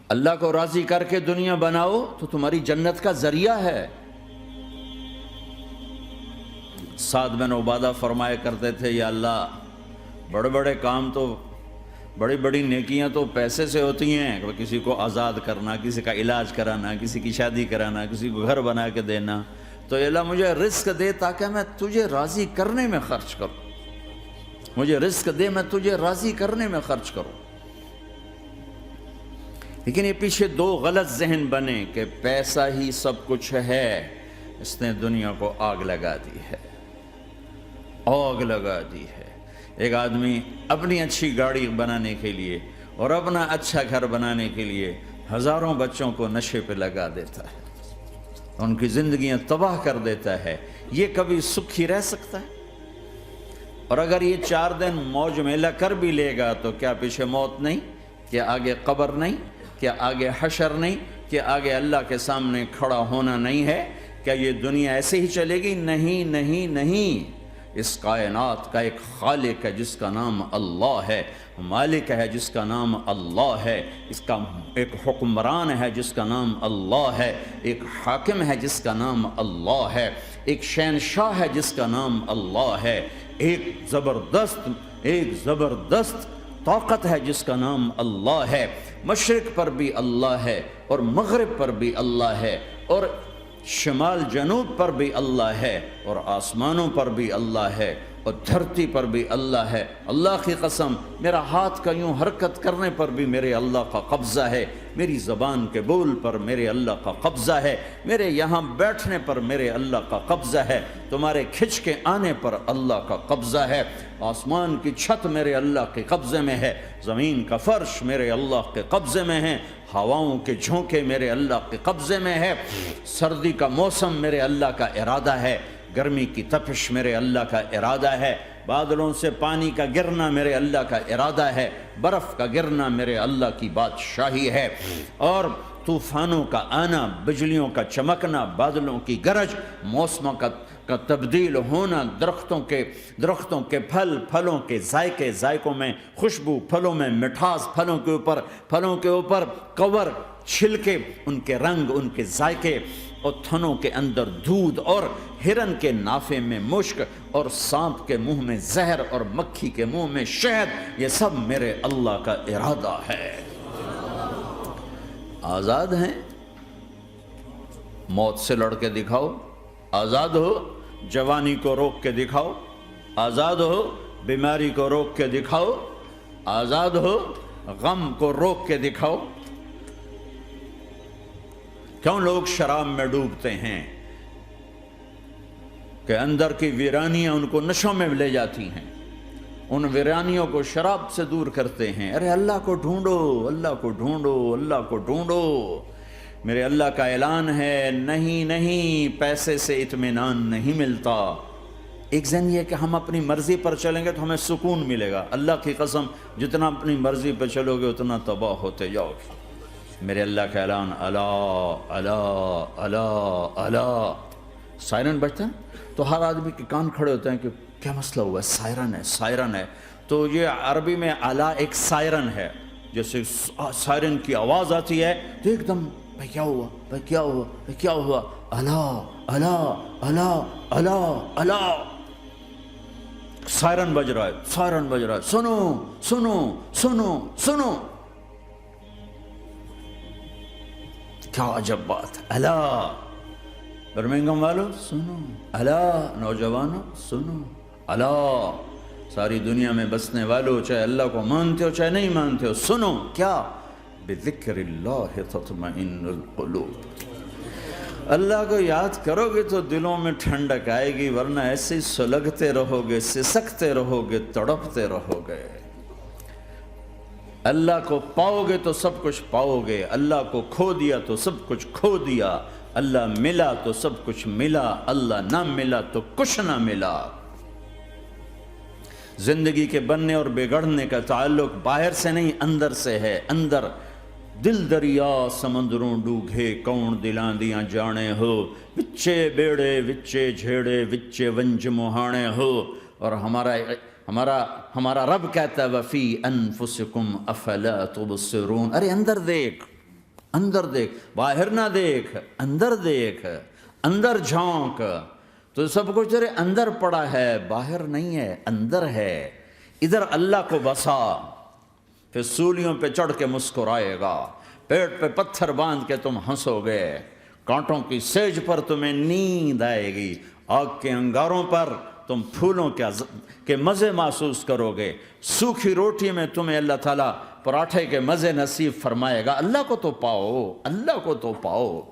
اللہ کو راضی کر کے دنیا بناؤ تو تمہاری جنت کا ذریعہ ہے۔ سعد بن عبادہ فرمایا کرتے تھے، یا اللہ بڑے بڑے کام تو، بڑی بڑی نیکیاں تو پیسے سے ہوتی ہیں، کسی کو آزاد کرنا، کسی کا علاج کرانا، کسی کی شادی کرانا، کسی کو گھر بنا کے دینا، تو اللہ مجھے رزق دے تاکہ میں تجھے راضی کرنے میں خرچ کروں، مجھے رزق دے میں تجھے راضی کرنے میں خرچ کروں۔ لیکن یہ پیچھے دو غلط ذہن بنے کہ پیسہ ہی سب کچھ ہے، اس نے دنیا کو آگ لگا دی ہے، آگ لگا دی ہے۔ ایک آدمی اپنی اچھی گاڑی بنانے کے لیے اور اپنا اچھا گھر بنانے کے لیے ہزاروں بچوں کو نشے پہ لگا دیتا ہے، ان کی زندگیاں تباہ کر دیتا ہے۔ یہ کبھی سکھی رہ سکتا ہے؟ اور اگر یہ 4 دن موج میلہ کر بھی لے گا تو کیا پیچھے موت نہیں؟ کیا آگے قبر نہیں؟ کیا آگے حشر نہیں؟ کیا آگے اللہ کے سامنے کھڑا ہونا نہیں ہے؟ کیا یہ دنیا ایسے ہی چلے گی؟ نہیں نہیں نہیں، اس کائنات کا ایک خالق ہے جس کا نام اللہ ہے، مالک ہے جس کا نام اللہ ہے، اس کا ایک حکمران ہے جس کا نام اللہ ہے، ایک حاکم ہے جس کا نام اللہ ہے، ایک شہنشاہ ہے جس کا نام اللہ ہے، ایک زبردست طاقت ہے جس کا نام اللہ ہے۔ مشرق پر بھی اللہ ہے اور مغرب پر بھی اللہ ہے اور شمال جنوب پر بھی اللہ ہے اور آسمانوں پر بھی اللہ ہے اور دھرتی پر بھی اللہ ہے۔ اللہ کی قسم، میرا ہاتھ کا یوں حرکت کرنے پر بھی میرے اللہ کا قبضہ ہے، میری زبان کے بول پر میرے اللہ کا قبضہ ہے، میرے یہاں بیٹھنے پر میرے اللہ کا قبضہ ہے، تمہارے کھچ کے آنے پر اللہ کا قبضہ ہے۔ آسمان کی چھت میرے اللہ کے قبضے میں ہے، زمین کا فرش میرے اللہ کے قبضے میں ہے، ہواؤں کے جھونکے میرے اللہ کے قبضے میں ہے، سردی کا موسم میرے اللہ کا ارادہ ہے، گرمی کی تپش میرے اللہ کا ارادہ ہے، بادلوں سے پانی کا گرنا میرے اللہ کا ارادہ ہے، برف کا گرنا میرے اللہ کی بادشاہی ہے، اور طوفانوں کا آنا، بجلیوں کا چمکنا، بادلوں کی گرج، موسموں کا تبدیل ہونا، درختوں کے پھلوں کے ذائقوں میں خوشبو، پھلوں میں مٹھاس، پھلوں کے اوپر کور، چھلکے، ان کے رنگ، ان کے ذائقے، اور تھنوں کے اندر دودھ، اور ہرن کے نافے میں مشک، اور سانپ کے منہ میں زہر، اور مکھی کے منہ میں شہد، یہ سب میرے اللہ کا ارادہ ہے۔ آزاد ہیں؟ موت سے لڑ کے دکھاؤ، آزاد ہو، جوانی کو روک کے دکھاؤ، آزاد ہو، بیماری کو روک کے دکھاؤ، آزاد ہو، غم کو روک کے دکھاؤ۔ کیوں لوگ شراب میں ڈوبتے ہیں؟ کہ اندر کی ویرانیاں ان کو نشوں میں لے جاتی ہیں، ان ویرانیوں کو شراب سے دور کرتے ہیں۔ ارے اللہ کو ڈھونڈو، اللہ کو ڈھونڈو، اللہ کو ڈھونڈو۔ میرے اللہ کا اعلان ہے، نہیں، پیسے سے اطمینان نہیں ملتا۔ ایک ذہن یہ کہ ہم اپنی مرضی پر چلیں گے تو ہمیں سکون ملے گا۔ اللہ کی قسم، جتنا اپنی مرضی پہ چلو گے اتنا تباہ ہوتے جاؤ گے۔ میرے اللہ کا اعلان، اللہ اللہ اللہ اللہ۔ سائرن بجتا ہے تو ہر آدمی کے کان کھڑے ہوتے ہیں کہ کیا مسئلہ ہوا ہے؟ سائرن ہے۔ تو یہ عربی میں اللہ ایک سائرن ہے، جیسے سائرن کی آواز آتی ہے تو ایک دم بھائی کیا ہوا؟ اللہ اللہ اللہ اللہ اللہ، سائرن بج رہا ہے، سنو سنو سنو سنو۔ کیا عجب بات ہے! اللہ، برمنگم والوں سنو، اللہ، نوجوانوں سنو، اللہ، ساری دنیا میں بسنے والوں، چاہے اللہ کو مانتے ہو چاہے نہیں مانتے ہو، سنو۔ کیا؟ بذکر اللہ تطمئن القلوب۔ اللہ کو یاد کرو گے تو دلوں میں ٹھنڈک آئے گی، ورنہ ایسے ہی سلگتے رہو گے، سسکتے رہو گے، تڑپتے رہو گے۔ اللہ کو پاؤ گے تو سب کچھ پاؤ گے، اللہ کو کھو دیا تو سب کچھ کھو دیا، اللہ ملا تو سب کچھ ملا، اللہ نہ ملا تو کچھ نہ ملا۔ زندگی کے بننے اور بگڑنے کا تعلق باہر سے نہیں، اندر سے ہے۔ اندر دل دریا سمندروں ڈوگے، کون دلاں دیاں جانے ہو، وچے بیڑے وچے جھیڑے وچے ونج مہانے ہو۔ اور ہمارا رب کہتا ہے وفی انفسکم افلا تبصرون، ارے اندر دیکھ، اندر دیکھ، باہر نہ دیکھ، اندر دیکھ، اندر جھونک، تو سب کچھ تیرے اندر پڑا ہے، باہر نہیں ہے، اندر ہے، ادھر اللہ کو بسا، پھر سولیوں پہ چڑھ کے مسکرائے گا، پیٹ پہ پتھر باندھ کے تم ہنسو گے، کانٹوں کی سیج پر تمہیں نیند آئے گی، آگ کے انگاروں پر تم پھولوں کے مزے محسوس کرو گے، سوکھی روٹی میں تمہیں اللہ تعالیٰ پراٹھے کے مزے نصیب فرمائے گا۔ اللہ کو تو پاؤ، اللہ کو تو پاؤ۔